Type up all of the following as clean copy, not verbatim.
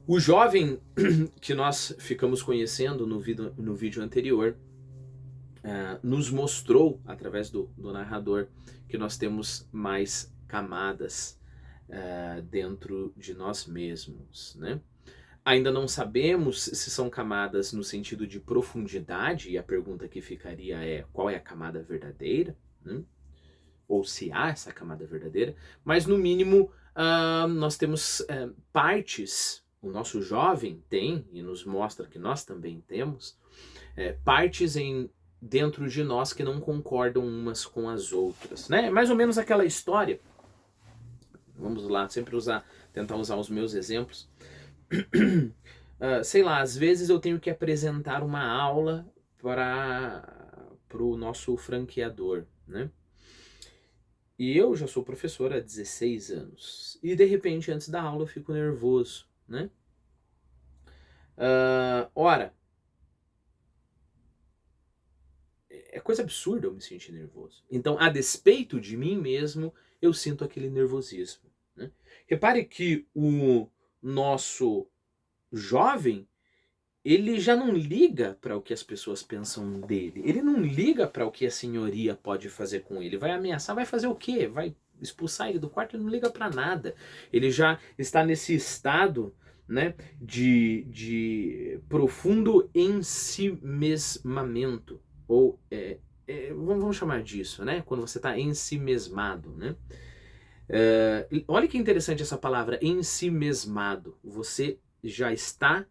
O jovem que nós ficamos conhecendo no vídeo anterior nos mostrou, através do narrador, que nós temos mais camadas dentro de nós mesmos, né? Ainda não sabemos se são camadas no sentido de profundidade, e a pergunta que ficaria é: qual é a camada verdadeira? Né? Ou se há essa camada verdadeira, mas no mínimo nós temos partes, o nosso jovem tem, e nos mostra que nós também temos, partes dentro de nós que não concordam umas com as outras. Né? Mais ou menos aquela história, vamos lá, sempre tentar usar os meus exemplos. Sei lá, às vezes eu tenho que apresentar uma aula para o nosso franqueador, né? E eu já sou professor há 16 anos. E de repente, antes da aula, eu fico nervoso, né? Ora, é coisa absurda eu me sentir nervoso. Então, a despeito de mim mesmo, eu sinto aquele nervosismo, né? Repare que o nosso jovem, ele já não liga para o que as pessoas pensam dele. Ele não liga para o que a senhoria pode fazer com ele. Vai ameaçar, vai fazer o quê? Vai expulsar ele do quarto? Ele não liga para nada. Ele já está nesse estado, né, de profundo ensimesmamento. Ou, vamos chamar disso, né? Quando você está ensimesmado, né? Olha que interessante essa palavra, ensimesmado. Você já está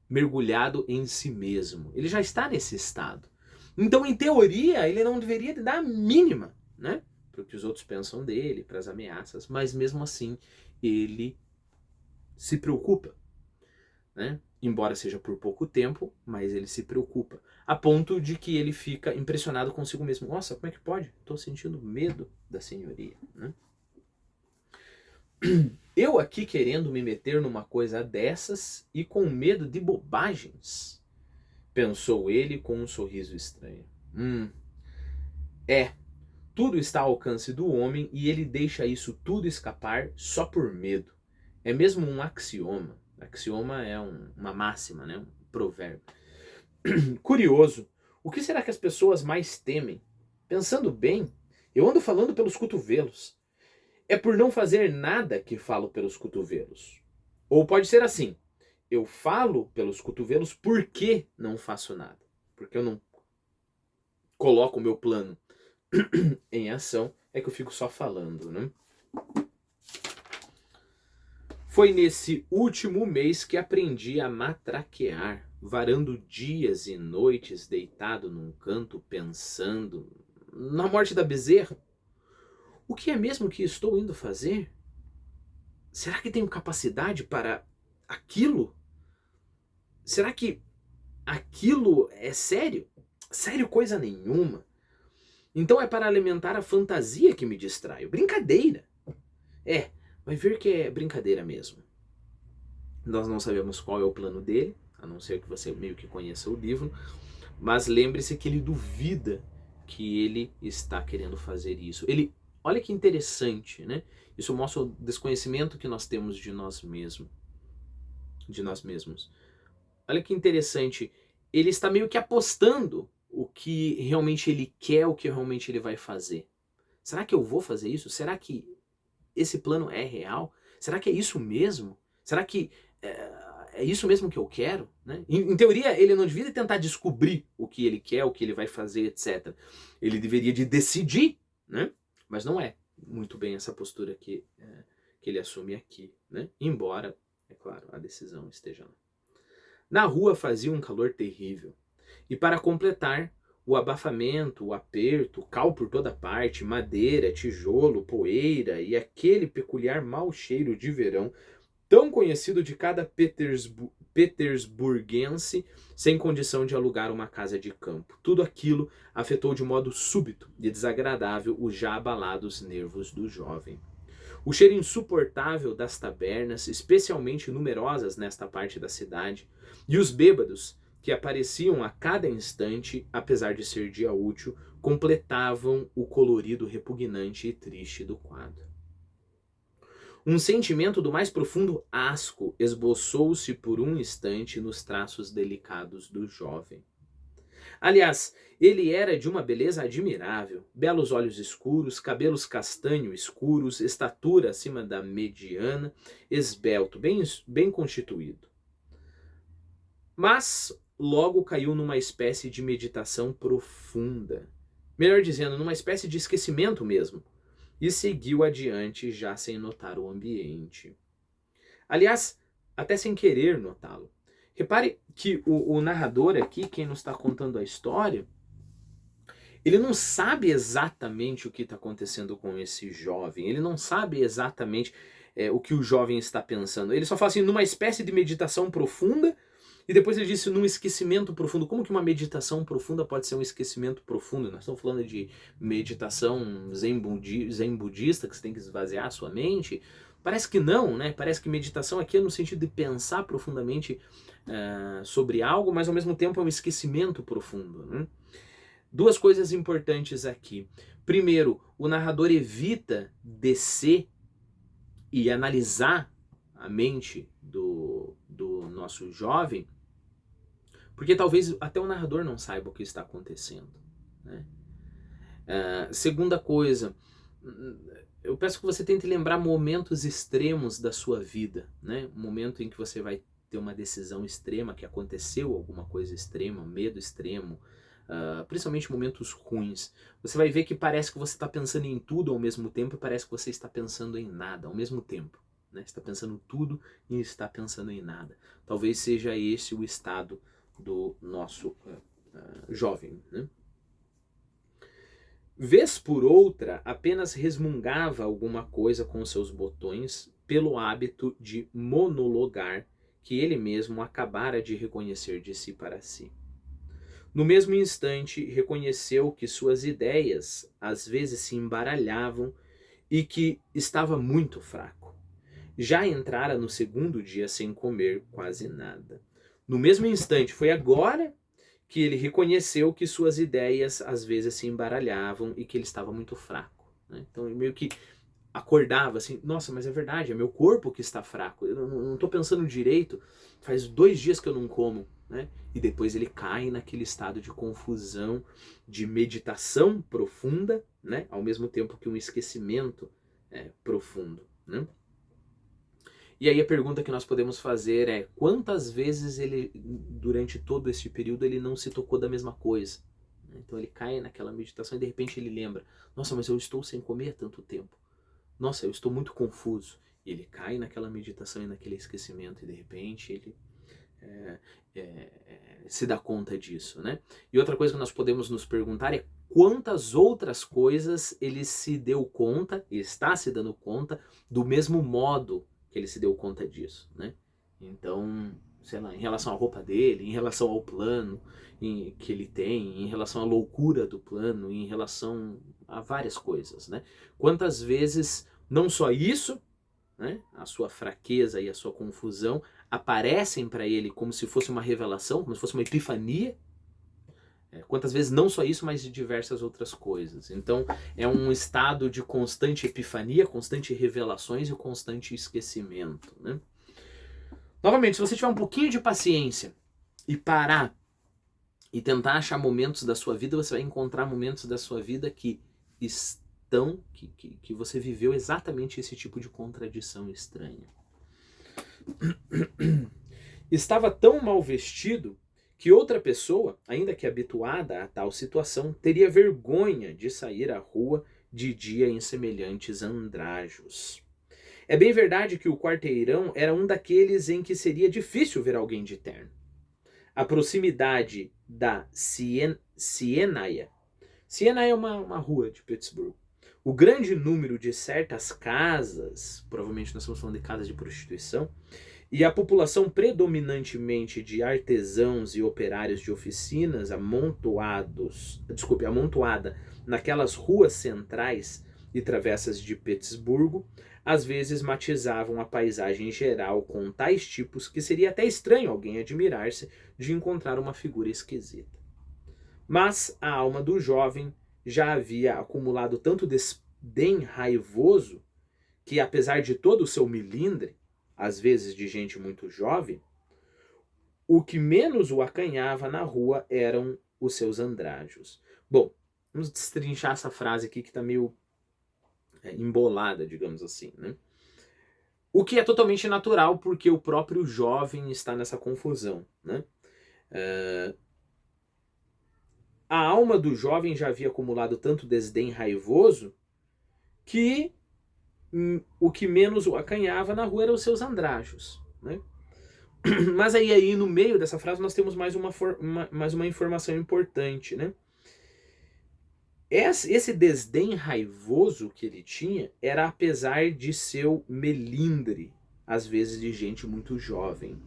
mergulhado em si mesmo. Ele já está nesse estado. Então, em teoria, ele não deveria dar a mínima, né, para o que os outros pensam dele, para as ameaças, mas mesmo assim, ele se preocupa, né? Embora seja por pouco tempo, mas ele se preocupa. A ponto de que ele fica impressionado consigo mesmo. Nossa, como é que pode? Estou sentindo medo da senhoria, né? Eu aqui querendo me meter numa coisa dessas e com medo de bobagens, pensou ele com um sorriso estranho. Tudo está ao alcance do homem e ele deixa isso tudo escapar só por medo. É mesmo um axioma. Axioma é uma máxima, né? Um provérbio. Curioso, o que será que as pessoas mais temem? Pensando bem, eu ando falando pelos cotovelos. É por não fazer nada que falo pelos cotovelos. Ou pode ser assim: eu falo pelos cotovelos porque não faço nada. Porque eu não coloco o meu plano em ação, é que eu fico só falando, né? Foi nesse último mês que aprendi a matraquear, varando dias e noites deitado num canto pensando na morte da bezerra. O que é mesmo que estou indo fazer? Será que tenho capacidade para aquilo? Será que aquilo é sério? Sério coisa nenhuma. Então é para alimentar a fantasia que me distraio. Brincadeira. Vai ver que é brincadeira mesmo. Nós não sabemos qual é o plano dele, a não ser que você meio que conheça o livro, mas lembre-se que ele duvida que ele está querendo fazer isso. Olha que interessante, né? Isso mostra o desconhecimento que nós temos de nós mesmos. Olha que interessante, ele está meio que apostando o que realmente ele quer, o que realmente ele vai fazer. Será que eu vou fazer isso? Será que esse plano é real? Será que é isso mesmo? Será que é isso mesmo que eu quero? Né? Em teoria, ele não deveria tentar descobrir o que ele quer, o que ele vai fazer, etc. Ele deveria de decidir, né? Mas não é muito bem essa postura que ele assume aqui, né? Embora, é claro, a decisão esteja lá. Na rua fazia um calor terrível. E para completar, o abafamento, o aperto, cal por toda parte, madeira, tijolo, poeira e aquele peculiar mau cheiro de verão, tão conhecido de cada petersburguense sem condição de alugar uma casa de campo. Tudo aquilo afetou de modo súbito e desagradável os já abalados nervos do jovem. O cheiro insuportável das tabernas, especialmente numerosas nesta parte da cidade, e os bêbados, que apareciam a cada instante, apesar de ser dia útil, completavam o colorido repugnante e triste do quadro. Um sentimento do mais profundo asco esboçou-se por um instante nos traços delicados do jovem. Aliás, ele era de uma beleza admirável, belos olhos escuros, cabelos castanho escuros, estatura acima da mediana, esbelto, bem constituído. Mas logo caiu numa espécie de meditação profunda, melhor dizendo, numa espécie de esquecimento mesmo, e seguiu adiante já sem notar o ambiente. Aliás, até sem querer notá-lo. Repare que o narrador aqui, quem nos está contando a história, ele não sabe exatamente o que está acontecendo com esse jovem, ele não sabe exatamente o que o jovem está pensando. Ele só fala assim, numa espécie de meditação profunda, e depois ele disse num esquecimento profundo. Como que uma meditação profunda pode ser um esquecimento profundo? Nós estamos falando de meditação zen budista, que você tem que esvaziar a sua mente. Parece que não, né? Parece que meditação aqui é no sentido de pensar profundamente sobre algo, mas ao mesmo tempo é um esquecimento profundo, né? Duas coisas importantes aqui. Primeiro, o narrador evita descer e analisar a mente do nosso jovem, porque talvez até o narrador não saiba o que está acontecendo, né? Segunda coisa, eu peço que você tente lembrar momentos extremos da sua vida, né? Um momento em que você vai ter uma decisão extrema, que aconteceu alguma coisa extrema, um medo extremo, principalmente momentos ruins. Você vai ver que parece que você está pensando em tudo ao mesmo tempo e parece que você está pensando em nada ao mesmo tempo, né? Está pensando tudo e está pensando em nada. Talvez seja esse o estado do nosso jovem, né? Vez por outra, apenas resmungava alguma coisa com seus botões pelo hábito de monologar que ele mesmo acabara de reconhecer de si para si. No mesmo instante, reconheceu que suas ideias às vezes se embaralhavam e que estava muito fraco. Já entrara no segundo dia sem comer quase nada. No mesmo instante, foi agora que ele reconheceu que suas ideias às vezes se embaralhavam e que ele estava muito fraco, né? Então ele meio que acordava assim, nossa, mas é verdade, é meu corpo que está fraco, eu não estou pensando direito, faz 2 dias que eu não como, né? E depois ele cai naquele estado de confusão, de meditação profunda, né? Ao mesmo tempo que um esquecimento profundo, né? E aí a pergunta que nós podemos fazer é, quantas vezes ele, durante todo esse período, ele não se tocou da mesma coisa? Então ele cai naquela meditação e de repente ele lembra, nossa, mas eu estou sem comer há tanto tempo. Nossa, eu estou muito confuso. E ele cai naquela meditação e naquele esquecimento e de repente ele se dá conta disso, né? E outra coisa que nós podemos nos perguntar é quantas outras coisas ele se deu conta, está se dando conta, do mesmo modo que ele se deu conta disso, né? Então, sei lá, em relação à roupa dele, em relação ao plano que ele tem, em relação à loucura do plano, em relação a várias coisas, né? Quantas vezes, não só isso, né, a sua fraqueza e a sua confusão aparecem para ele como se fosse uma revelação, como se fosse uma epifania. Quantas vezes não só isso, mas de diversas outras coisas. Então é um estado de constante epifania, constante revelações e constante esquecimento, né? Novamente, se você tiver um pouquinho de paciência e parar e tentar achar momentos da sua vida, você vai encontrar momentos da sua vida que você viveu exatamente esse tipo de contradição estranha. Estava tão mal vestido que outra pessoa, ainda que habituada a tal situação, teria vergonha de sair à rua de dia em semelhantes andrajos. É bem verdade que o quarteirão era um daqueles em que seria difícil ver alguém de terno. A proximidade da Ciénaia. Ciénaia é uma rua de Pittsburgh. O grande número de certas casas, provavelmente nós estamos falando de casas de prostituição, e a população predominantemente de artesãos e operários de oficinas amontoada naquelas ruas centrais e travessas de Petersburgo, às vezes matizavam a paisagem geral com tais tipos que seria até estranho alguém admirar-se de encontrar uma figura esquisita. Mas a alma do jovem já havia acumulado tanto desdém raivoso que apesar de todo o seu milindre, às vezes de gente muito jovem, o que menos o acanhava na rua eram os seus andrajos. Bom, vamos destrinchar essa frase aqui que está meio embolada, digamos assim, né? O que é totalmente natural, porque o próprio jovem está nessa confusão, né? A alma do jovem já havia acumulado tanto desdém raivoso que o que menos o acanhava na rua eram os seus andrajos, né? Mas aí no meio dessa frase nós temos mais uma informação importante, né? Esse desdém raivoso que ele tinha era apesar de seu melindre, às vezes de gente muito jovem.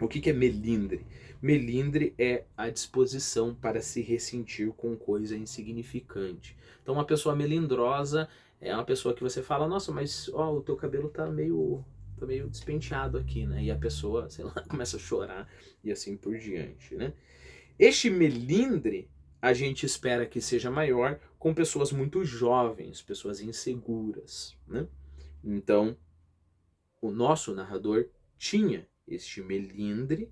O que é melindre? Melindre é a disposição para se ressentir com coisa insignificante. Então uma pessoa melindrosa é uma pessoa que você fala, nossa, mas ó, o teu cabelo tá meio despenteado aqui, né? E a pessoa, sei lá, começa a chorar e assim por diante, né? Este melindre a gente espera que seja maior com pessoas muito jovens, pessoas inseguras, né? Então, o nosso narrador tinha este melindre,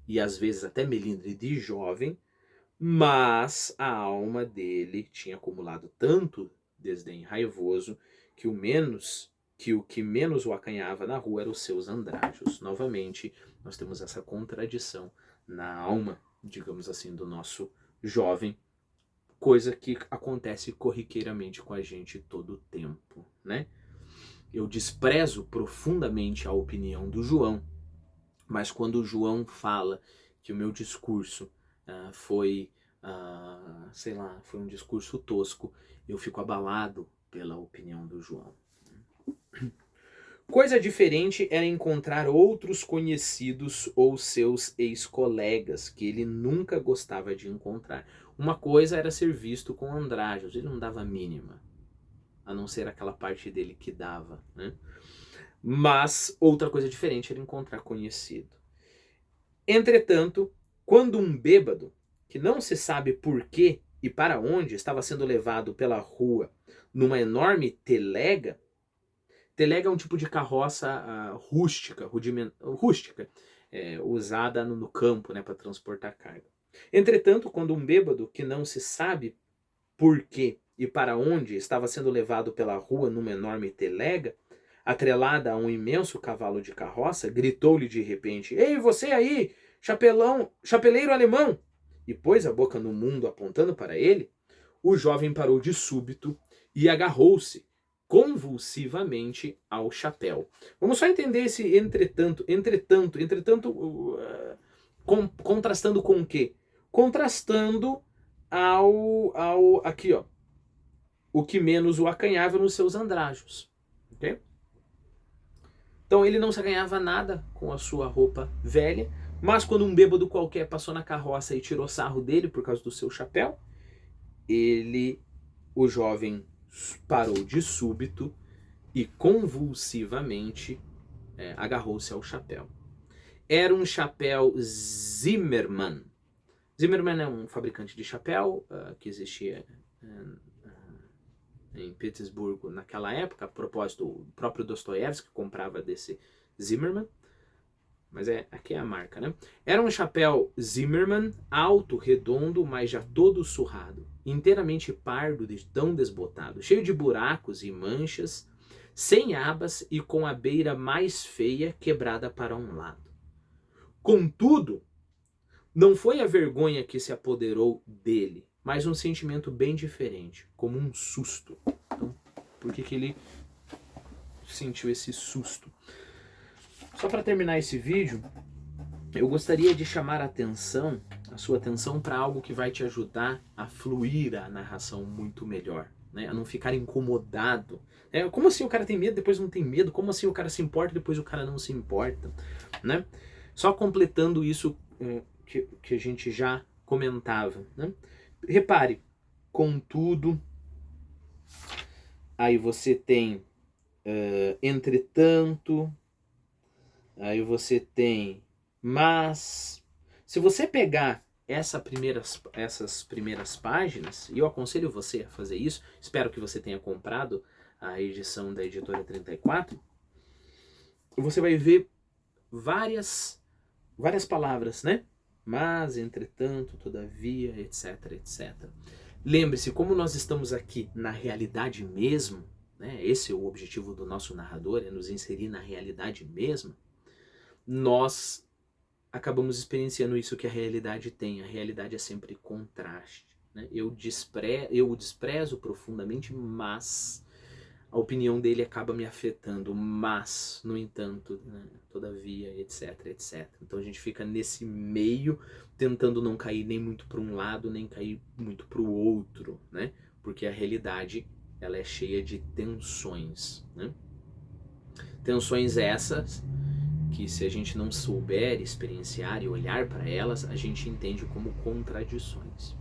e às vezes até melindre de jovem, mas a alma dele tinha acumulado tanto desdém raivoso que o que menos o acanhava na rua eram os seus andrajos. Novamente, nós temos essa contradição na alma, digamos assim, do nosso jovem, coisa que acontece corriqueiramente com a gente todo o tempo, né? Eu desprezo profundamente a opinião do João, mas quando o João fala que o meu discurso foi um discurso tosco, eu fico abalado pela opinião do João. Coisa diferente era encontrar outros conhecidos ou seus ex-colegas, que ele nunca gostava de encontrar. Uma coisa era ser visto com andrajos, ele não dava a mínima, a não ser aquela parte dele que dava, né? Mas outra coisa diferente era encontrar conhecido. Entretanto, quando um bêbado, que não se sabe por que e para onde, estava sendo levado pela rua numa enorme telega. Telega é um tipo de carroça rústica, usada no campo, né, para transportar carga. Entretanto, quando um bêbado, que não se sabe por que e para onde, estava sendo levado pela rua numa enorme telega, atrelada a um imenso cavalo de carroça, gritou-lhe de repente: "Ei, você aí, chapeleiro alemão!" E pôs a boca no mundo apontando para ele. O jovem parou de súbito e agarrou-se convulsivamente ao chapéu. Vamos só entender esse entretanto, contrastando com o quê? Contrastando aqui, ó, o que menos o acanhava nos seus andrajos, ok? Então ele não se aganhava nada com a sua roupa velha, mas quando um bêbado qualquer passou na carroça e tirou sarro dele por causa do seu chapéu, o jovem parou de súbito e convulsivamente agarrou-se ao chapéu. Era um chapéu Zimmermann. Zimmermann é um fabricante de chapéu que existia em Petersburgo naquela época. A propósito, o próprio Dostoiévski comprava desse Zimmermann, mas aqui é a marca, né? Era um chapéu Zimmermann, alto, redondo, mas já todo surrado, inteiramente pardo de tão desbotado, cheio de buracos e manchas, sem abas e com a beira mais feia quebrada para um lado. Contudo, não foi a vergonha que se apoderou dele, mas um sentimento bem diferente, como um susto. Então, por que ele sentiu esse susto? Só para terminar esse vídeo, eu gostaria de chamar a sua atenção para algo que vai te ajudar a fluir a narração muito melhor, né? A não ficar incomodado. Como assim o cara tem medo, depois não tem medo? Como assim o cara se importa, depois o cara não se importa? Né? Só completando isso que a gente já comentava. Né? Repare, contudo, aí você tem entretanto, aí você tem mas. Se você pegar essas primeiras páginas, e eu aconselho você a fazer isso, espero que você tenha comprado a edição da editora 34, você vai ver várias palavras, né? Mas, entretanto, todavia, etc, etc. Lembre-se, como nós estamos aqui na realidade mesmo, né? Esse é o objetivo do nosso narrador, é nos inserir na realidade mesma, nós acabamos experienciando isso que a realidade tem. A realidade é sempre contraste, né? Eu o desprezo profundamente, mas a opinião dele acaba me afetando, mas, no entanto, né, todavia, etc, etc. Então a gente fica nesse meio, tentando não cair nem muito para um lado, nem cair muito para o outro, né? Porque a realidade, ela é cheia de tensões, né? Tensões essas que, se a gente não souber experienciar e olhar para elas, a gente entende como contradições.